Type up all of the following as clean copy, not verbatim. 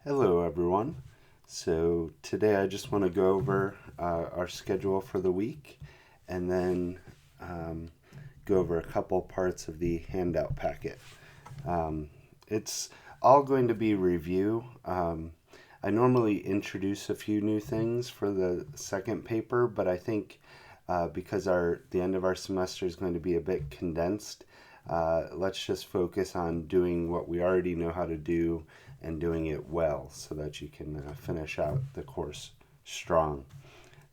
Hello, everyone. So today I just want to go over our schedule for the week and then um, go over a couple parts of the handout packet. It's all going to be review. I normally introduce a few new things for the second paper, but I think because the end of our semester is going to be a bit condensed, let's just focus on doing what we already know how to do and doing it well so that you can finish out the course strong.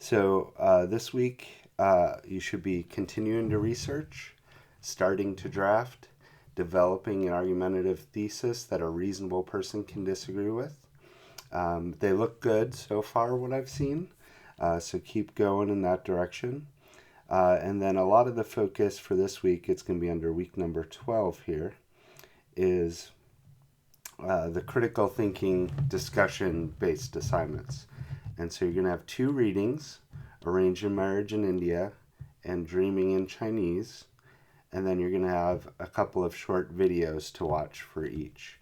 So this week, you should be continuing to research, starting to draft, developing an argumentative thesis that a reasonable person can disagree with. They look good so far, what I've seen, so keep going in that direction. And then a lot of the focus for this week, it's going to be under week number 12 here, is the critical thinking discussion based assignments. And so you're going to have two readings, Arranged Marriage in India and Dreaming in Chinese. And then you're going to have a couple of short videos to watch for each.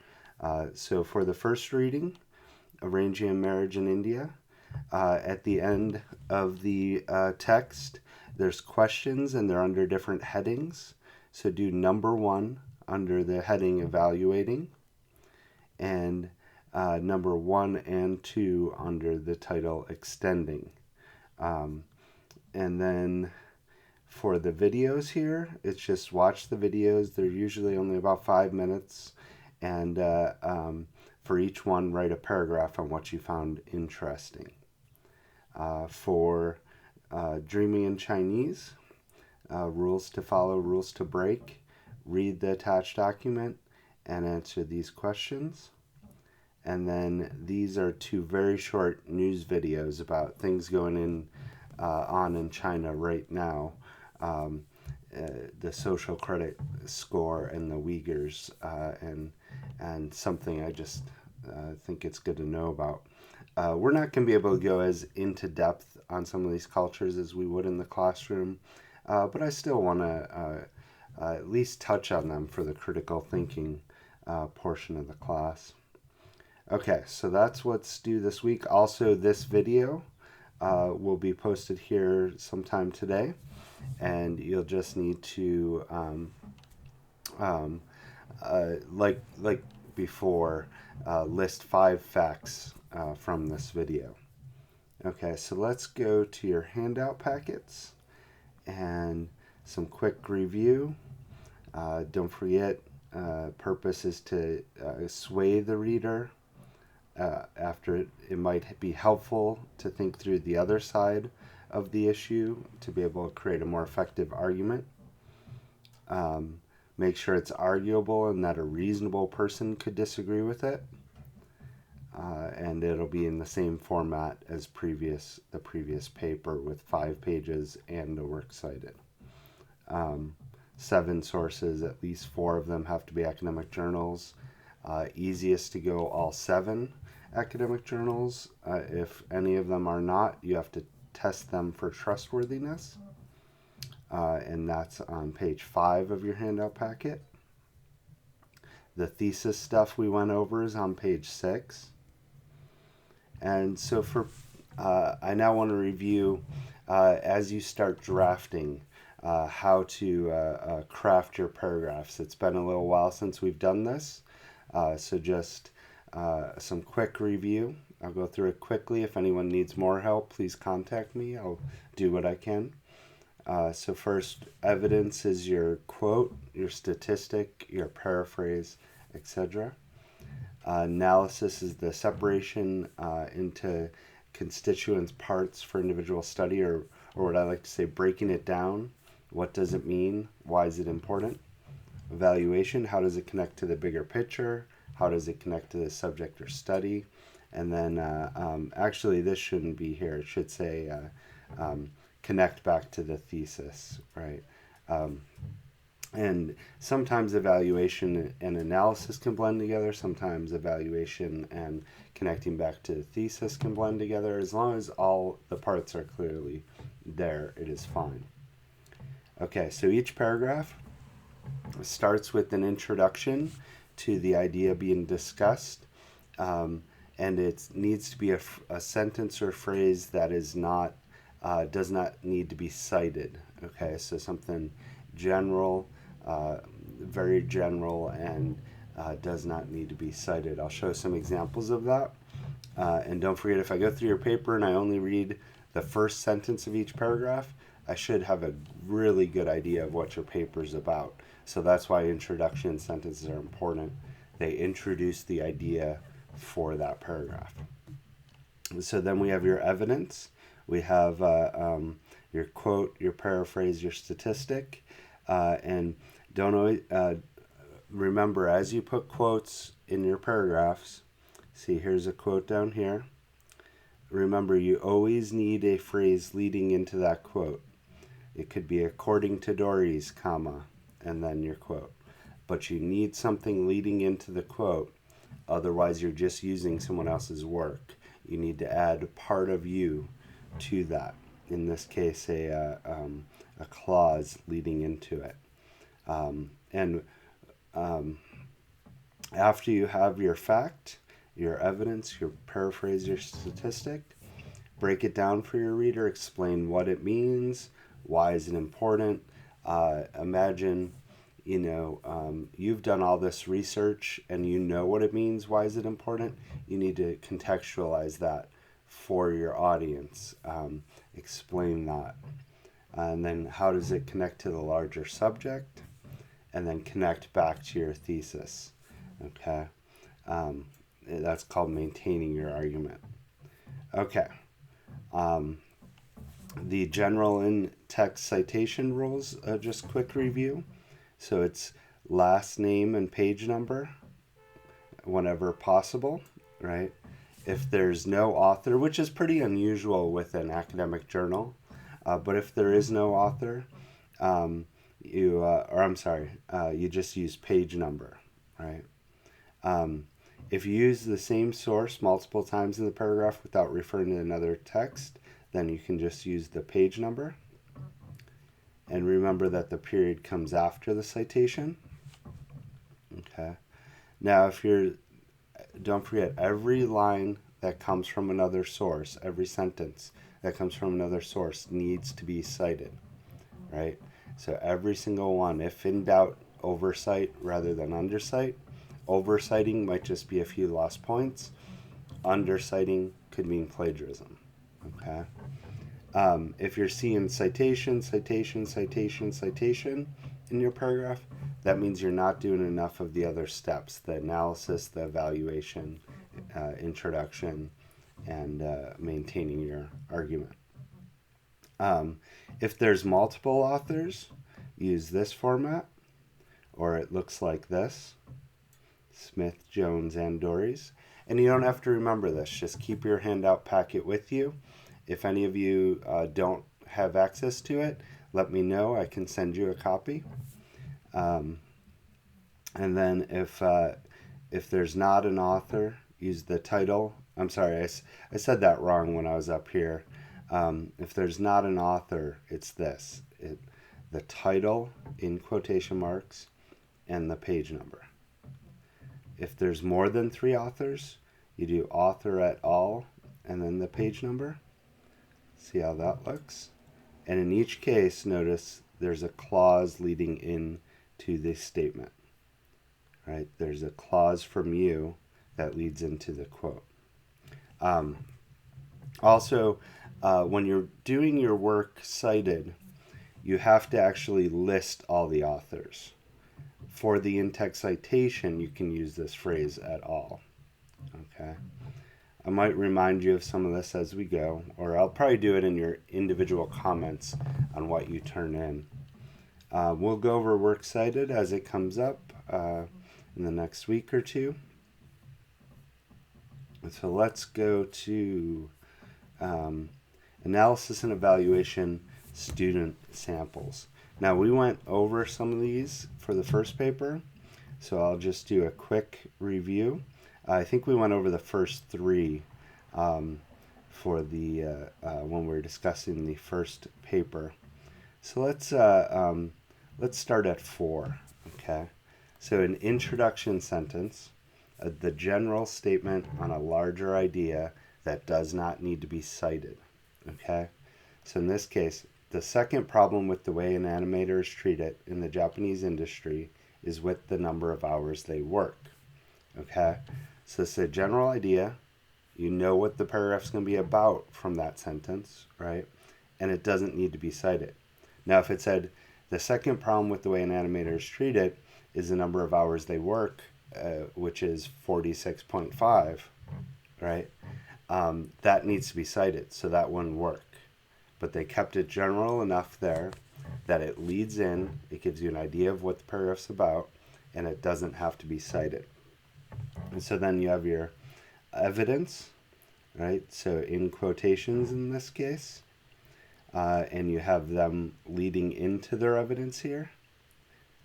So for the first reading, Arranging Marriage in India, at the end of the text, there's questions and they're under different headings. So do number 1 under the heading Evaluating, and number 1 and 2 under the title Extending. And then for the videos here, it's just watch the videos. They're usually only about 5 minutes. And for each one, write a paragraph on what you found interesting. For Dreaming in Chinese, rules to follow, rules to break, read the attached document, and answer these questions. And then these are two very short news videos about things going on in China right now. The social credit score and the Uyghurs, and something I just think it's good to know about. We're not going to be able to go as into depth on some of these cultures as we would in the classroom, but I still want to at least touch on them for the critical thinking portion of the class. Okay, so that's what's due this week. Also, this video will be posted here sometime today, and you'll just need to, like before, list 5 facts from this video. Okay, so let's go to your handout packets and some quick review. Don't forget, purpose is to sway the reader. After it might be helpful to think through the other side of the issue to be able to create a more effective argument. Make sure it's arguable and that a reasonable person could disagree with it. And it'll be in the same format as the previous paper with 5 pages and a works cited. 7 sources, at least 4 of them have to be academic journals. Easiest to go all 7 academic journals. If any of them are not, you have to test them for trustworthiness. And that's on page 5 of your handout packet. The thesis stuff we went over is on page 6. And so I now want to review, as you start drafting, how to craft your paragraphs. It's been a little while since we've done this, so just some quick review. I'll go through it quickly. If anyone needs more help, please contact me. I'll do what I can. So first, evidence is your quote, your statistic, your paraphrase, etc. Analysis is the separation into constituent parts for individual study, or what I like to say, breaking it down. What does it mean? Why is it important? Evaluation, how does it connect to the bigger picture? How does it connect to the subject or study? And then actually this shouldn't be here. It should say connect back to the thesis, right? And sometimes evaluation and analysis can blend together. Sometimes evaluation and connecting back to the thesis can blend together. As long as all the parts are clearly there, it is fine. Okay, so each paragraph starts with an introduction to the idea being discussed, and it needs to be a sentence or phrase that is not does not need to be cited. Okay, so something general, very general, and does not need to be cited. I'll show some examples of that. And don't forget, if I go through your paper and I only read the first sentence of each paragraph, I should have a really good idea of what your paper is about. So that's why introduction sentences are important. They introduce the idea for that paragraph. So then we have your evidence. We have your quote, your paraphrase, your statistic. And don't always, remember, as you put quotes in your paragraphs, see, here's a quote down here. Remember, you always need a phrase leading into that quote. It could be according to Dory's, comma, and then your quote. But you need something leading into the quote. Otherwise, you're just using someone else's work. You need to add part of you to that. In this case, a clause leading into it. After you have your fact, your evidence, your paraphrase, your statistic, break it down for your reader, explain what it means, why is it important. Imagine, you've done all this research and you know what it means, why is it important. You need to contextualize that for your audience. Explain that. And then how does it connect to the larger subject? And then connect back to your thesis. Okay? That's called maintaining your argument. Okay. The general in-text citation rules, just quick review. So it's last name and page number whenever possible, right? If there's no author, which is pretty unusual with an academic journal, but if there is no author, you just use page number, right? If you use the same source multiple times in the paragraph without referring to another text, then you can just use the page number. And remember that the period comes after the citation. Okay. Now, don't forget, every line that comes from another source, every sentence that comes from another source needs to be cited, right? So every single one, if in doubt, oversight rather than undercite. Oversighting might just be a few lost points. Underciting could mean plagiarism, okay? If you're seeing citation, citation, citation, citation in your paragraph, that means you're not doing enough of the other steps, the analysis, the evaluation, introduction, and maintaining your argument. If there's multiple authors, use this format, or it looks like this: Smith, Jones, and Dory's. And you don't have to remember this. Just keep your handout packet with you. If any of you don't have access to it, let me know. I can send you a copy. And then if there's not an author, use the title. I'm sorry, I said that wrong when I was up here. If there's not an author, it's this. The title in quotation marks and the page number. If there's more than 3 authors, you do author et al. And then the page number. See how that looks? And in each case, notice there's a clause leading in to this statement. Right? There's a clause from you that leads into the quote. Also, when you're doing your work cited, you have to actually list all the authors. For the in-text citation, you can use this phrase at all. Okay? I might remind you of some of this as we go, or I'll probably do it in your individual comments on what you turn in. We'll go over works cited as it comes up in the next week or two. So let's go to analysis and evaluation student samples. Now, we went over some of these for the first paper, so I'll just do a quick review. I think we went over the first 3 for the when we were discussing the first paper. So let's start at 4. Okay, so an introduction sentence. the general statement on a larger idea that does not need to be cited. Okay? So in this case, the second problem with the way an animator is treated in the Japanese industry is with the number of hours they work. Okay? So it's a general idea. You know what the paragraph's going to be about from that sentence, right? And it doesn't need to be cited. Now, if it said, the second problem with the way an animator is treated is the number of hours they work, which is 46.5, right? That needs to be cited, so that wouldn't work. But they kept it general enough there that it leads in, it gives you an idea of what the paragraph's about, and it doesn't have to be cited. And so then you have your evidence, right? So in quotations in this case, and you have them leading into their evidence here,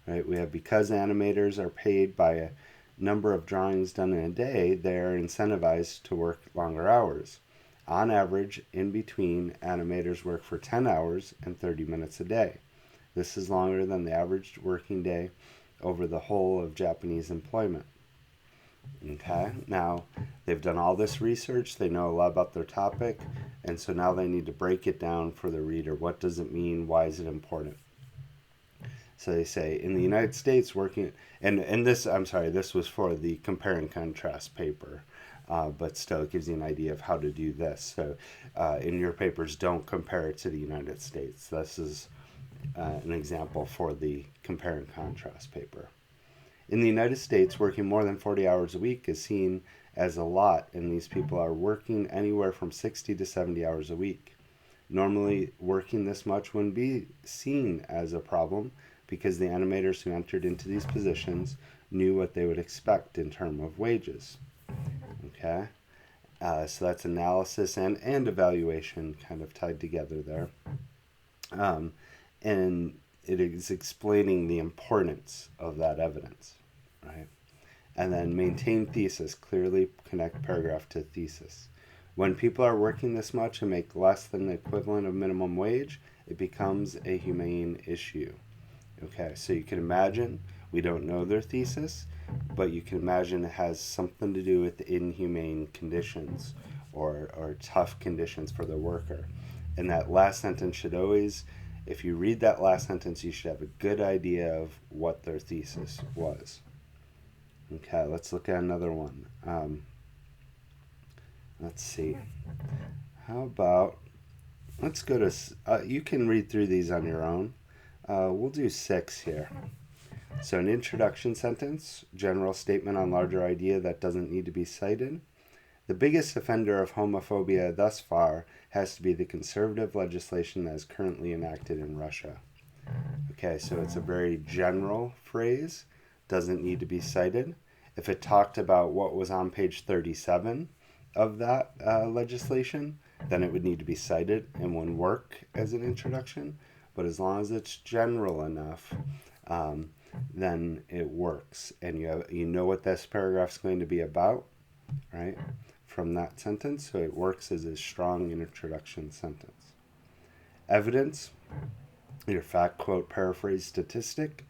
right? We have, because animators are paid by a number of drawings done in a day, they are incentivized to work longer hours. On average, in between, animators work for 10 hours and 30 minutes a day. This is longer than the average working day over the whole of Japanese employment. Okay, now they've done all this research, they know a lot about their topic, and so now they need to break it down for the reader. What does it mean? Why is it important? So they say, in the United States, working, and this, I'm sorry, this was for the compare and contrast paper, but still it gives you an idea of how to do this. So in your papers, don't compare it to the United States. This is an example for the compare and contrast paper. In the United States, working more than 40 hours a week is seen as a lot, and these people are working anywhere from 60 to 70 hours a week. Normally, working this much wouldn't be seen as a problem because the animators who entered into these positions knew what they would expect in terms of wages. Okay? So that's analysis and evaluation kind of tied together there. And it is explaining the importance of that evidence, right? And then maintain thesis, clearly connect paragraph to thesis. When people are working this much and make less than the equivalent of minimum wage, it becomes a humane issue. Okay, so you can imagine, we don't know their thesis, but you can imagine it has something to do with inhumane conditions or tough conditions for the worker. And that last sentence should always, if you read that last sentence, you should have a good idea of what their thesis was. Okay, let's look at another one. Let's see. How about, let's go to, you can read through these on your own. We'll do 6 here. So an introduction sentence, general statement on larger idea that doesn't need to be cited. The biggest offender of homophobia thus far has to be the conservative legislation that is currently enacted in Russia. Okay, so it's a very general phrase, doesn't need to be cited. If it talked about what was on page 37 of that legislation, then it would need to be cited and wouldn't work as an introduction. But as long as it's general enough, then it works. And you know what this paragraph's going to be about, right, from that sentence, so it works as a strong introduction sentence. Evidence, your fact, quote, paraphrase, statistic,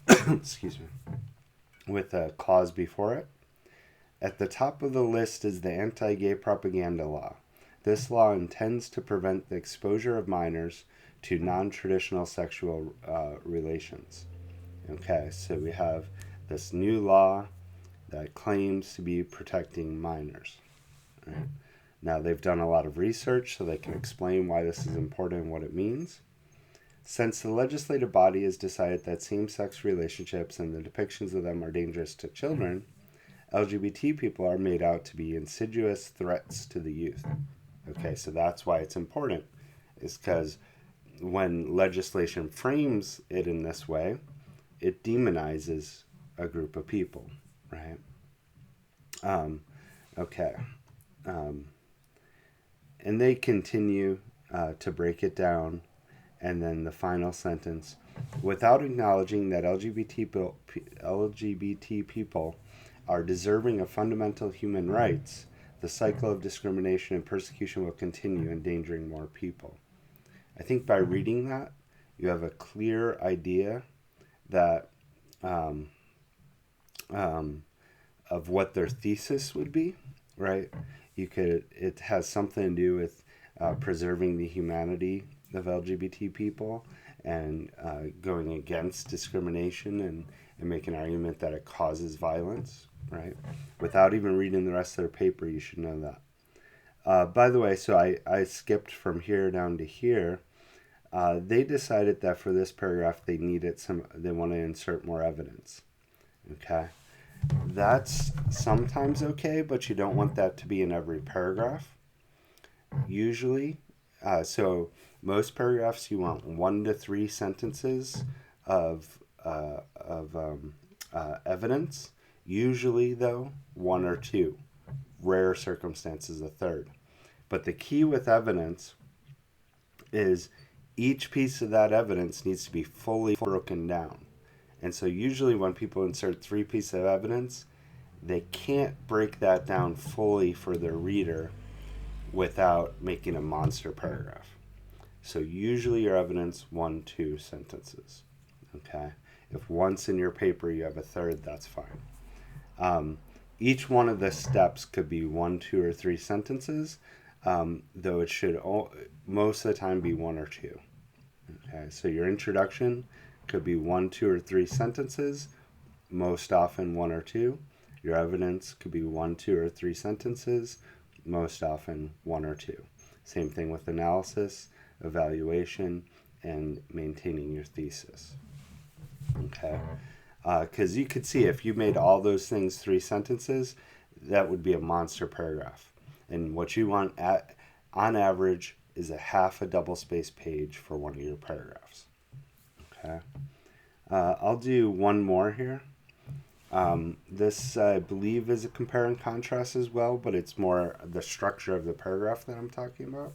excuse me, with a clause before it. At the top of the list is the anti-gay propaganda law. This law intends to prevent the exposure of minors to non-traditional sexual relations. Okay, so we have this new law that claims to be protecting minors. Right? Now, they've done a lot of research so they can explain why this is important and what it means. Since the legislative body has decided that same-sex relationships and the depictions of them are dangerous to children, LGBT people are made out to be insidious threats to the youth. Okay, so that's why it's important, is because when legislation frames it in this way, it demonizes a group of people, right? Okay. And they continue to break it down, and then the final sentence, without acknowledging that LGBT people are deserving of fundamental human rights, the cycle of discrimination and persecution will continue, endangering more people. I think by reading that, you have a clear idea that of what their thesis would be, right? It has something to do with preserving the humanity of LGBT people and going against discrimination and make an argument that it causes violence, right? Without even reading the rest of their paper, you should know that. By the way, so I skipped from here down to here. They decided that for this paragraph they want to insert more evidence. Okay, that's sometimes okay, but you don't want that to be in every paragraph. Usually, so most paragraphs you want 1 to 3 sentences of evidence. Usually, though, 1 or 2. Rare circumstances, a third. But the key with evidence is each piece of that evidence needs to be fully broken down. And so usually when people insert 3 pieces of evidence, they can't break that down fully for their reader without making a monster paragraph. So usually your evidence, 1, 2 sentences. Okay? If once in your paper you have a third, that's fine. Each one of the steps could be 1, 2, or 3 sentences, though it should most of the time be 1 or 2. Okay, so your introduction could be 1, 2, or 3 sentences, most often 1 or 2. Your evidence could be 1, 2, or 3 sentences, most often 1 or 2. Same thing with analysis, evaluation, and maintaining your thesis. Okay, because you could see if you made all those things 3 sentences, that would be a monster paragraph. And what you want on average is a half a double-spaced page for one of your paragraphs. Okay, I'll do one more here. This, I believe, is a compare and contrast as well, but it's more the structure of the paragraph that I'm talking about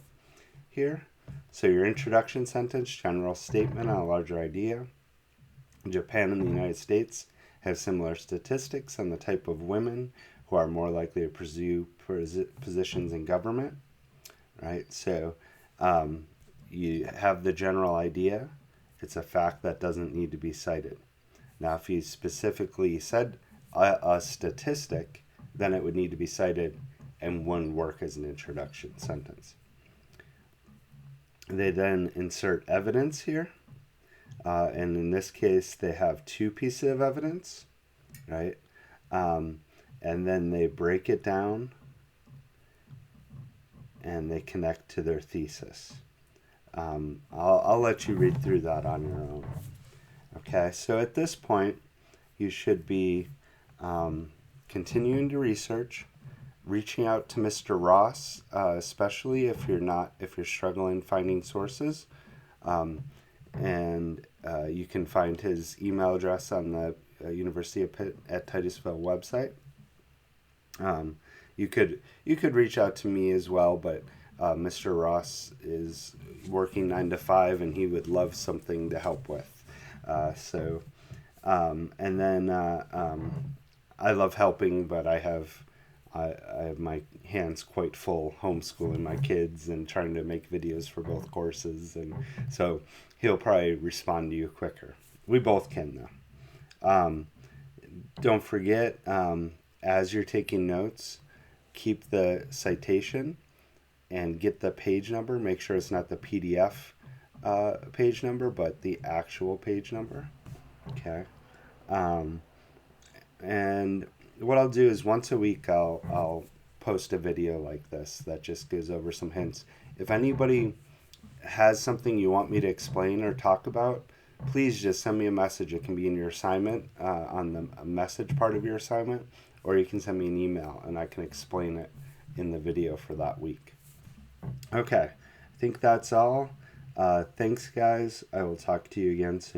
here. So your introduction sentence, general statement on a larger idea. Japan and the United States have similar statistics on the type of women who are more likely to pursue positions in government, right? So you have the general idea. It's a fact that doesn't need to be cited. Now, if you specifically said a statistic, then it would need to be cited and wouldn't work as an introduction sentence. They then insert evidence here. And in this case, they have 2 pieces of evidence, right? And then they break it down and they connect to their thesis. I'll let you read through that on your own. Okay, so at this point, you should be continuing to research, reaching out to Mr. Ross, especially if you're struggling finding sources. And you can find his email address on the University of Pitt at Titusville website. You could reach out to me as well, but Mr. Ross is working 9 to 5, and he would love something to help with. And then I love helping, but I have my hands quite full homeschooling my kids and trying to make videos for both courses, and so he'll probably respond to you quicker. We both can, though. Don't forget, as you're taking notes, keep the citation and get the page number. Make sure it's not the PDF page number, but the actual page number. Okay. And what I'll do is once a week I'll post a video like this that just goes over some hints. If anybody has something you want me to explain or talk about, please just send me a message. It can be in your assignment, on the message part of your assignment, or you can send me an email and I can explain it in the video for that week. Okay, I think that's all. Thanks, guys. I will talk to you again soon.